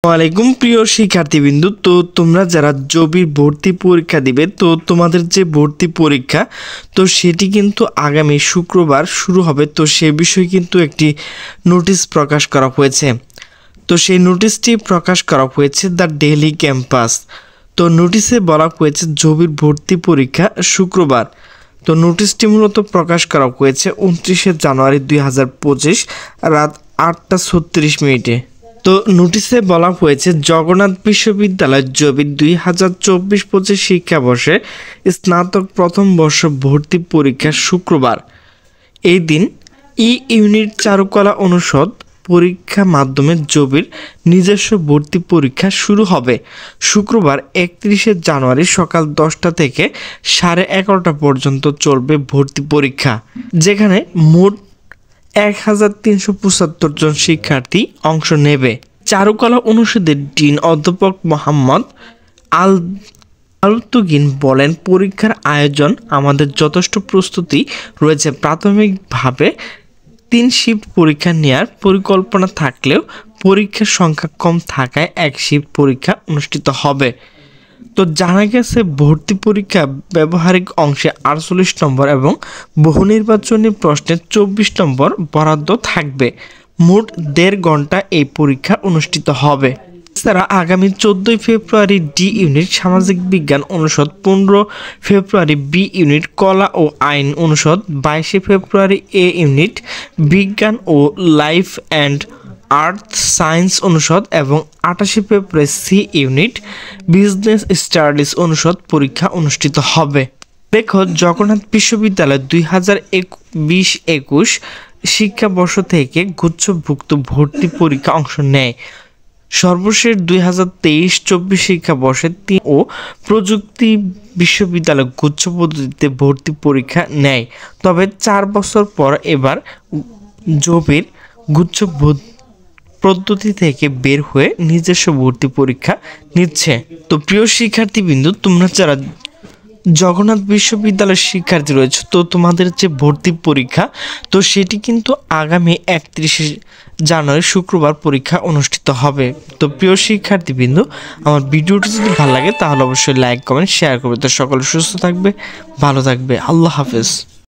ওয়ালাইকুম প্রিয় শিক্ষার্থীবৃন্দ, তো তোমরা যারা জবির ভর্তি পরীক্ষা দিবে, তো তোমাদের যে ভর্তি পরীক্ষা তো সেটি কিন্তু আগামী শুক্রবার শুরু হবে। তো সে বিষয়ে কিন্তু একটি নোটিশ প্রকাশ করা হয়েছে। তো সেই নোটিশটি প্রকাশ করা হয়েছে দ্য ডেইলি ক্যাম্পাস। তো নোটিশে বলা হয়েছে জবির ভর্তি পরীক্ষা শুক্রবার। তো নোটিশটি মূলত প্রকাশ করা হয়েছে 29শে জানুয়ারি 2025 রাত 8:36। তো নোটিশে বলা হয়েছে জগন্নাথ বিশ্ববিদ্যালয় জবির 2024-25 শিক্ষাবর্ষে স্নাতক প্রথম বর্ষ ভর্তি পরীক্ষা শুক্রবার। এই দিন ইউনিট চারুকলা অনুষদ পরীক্ষা মাধ্যমে জবির নিজস্ব ভর্তি পরীক্ষা শুরু হবে শুক্রবার 31শে জানুয়ারি সকাল 10টা থেকে 11:30 পর্যন্ত চলবে ভর্তি পরীক্ষা, যেখানে মোট 1375 জন শিক্ষার্থী অংশ নেবে। চারুকলা অনুষদের ডিন অধ্যাপক মোহাম্মদ আলতুগিন বলেন, পরীক্ষার আয়োজন আমাদের যথেষ্ট প্রস্তুতি রয়েছে। প্রাথমিকভাবে 3 শিফট পরীক্ষা নেওয়ার পরিকল্পনা থাকলেও পরীক্ষার সংখ্যা কম থাকায় 1 শিফট পরীক্ষা অনুষ্ঠিত হবে। তো জানা গেছে ভর্তি পরীক্ষা ব্যবহারিক অংশে 48 নম্বর এবং বহু নির্বাচনী প্রশ্নে 24 নম্বর বরাদ্দ থাকবে। মোট 1.5 ঘন্টা এই পরীক্ষা অনুষ্ঠিত হবে। এছাড়া আগামী 14 ফেব্রুয়ারি ডি ইউনিট সামাজিক বিজ্ঞান অনুষদ, 15 ফেব্রুয়ারি বি ইউনিট কলা ও আইন অনুষদ, 22 ফেব্রুয়ারি এ ইউনিট বিজ্ঞান ও লাইফ অ্যান্ড আর্থ সায়েন্স অনুষদ এবং 28 ফেব্রুয়ারি সি ইউনিট বিজনেস স্টাডিজ অনুষদ পরীক্ষা অনুষ্ঠিত হবে। দেখো, জগন্নাথ বিশ্ববিদ্যালয় 2020-21 শিক্ষাবর্ষ থেকে গুচ্ছভুক্ত ভর্তি পরীক্ষা অংশ নেয়। সর্বশেষ 2023-24 শিক্ষাবর্ষে ও প্রযুক্তি বিশ্ববিদ্যালয় গুচ্ছ পদ্ধতিতে ভর্তি পরীক্ষা নেয়। তবে 4 বছর পর এবার জবির গুচ্ছ পদ্ধতি থেকে বের হয়ে নিজস্ব ভর্তি পরীক্ষা নিচ্ছে। তো প্রিয় শিক্ষার্থীবৃন্দ, তোমরা যারা জগন্নাথ বিশ্ববিদ্যালয়ের শিক্ষার্থী রয়েছে, তো তোমাদের যে ভর্তি পরীক্ষা তো সেটি কিন্তু আগামী 31শে জানুয়ারি শুক্রবার পরীক্ষা অনুষ্ঠিত হবে। তো প্রিয় শিক্ষার্থীবৃন্দ, আমার ভিডিওটি যদি ভালো লাগে তাহলে অবশ্যই লাইক কমেন্ট শেয়ার করবে। তো সকলে সুস্থ থাকবে, ভালো থাকবে। আল্লাহ হাফেজ।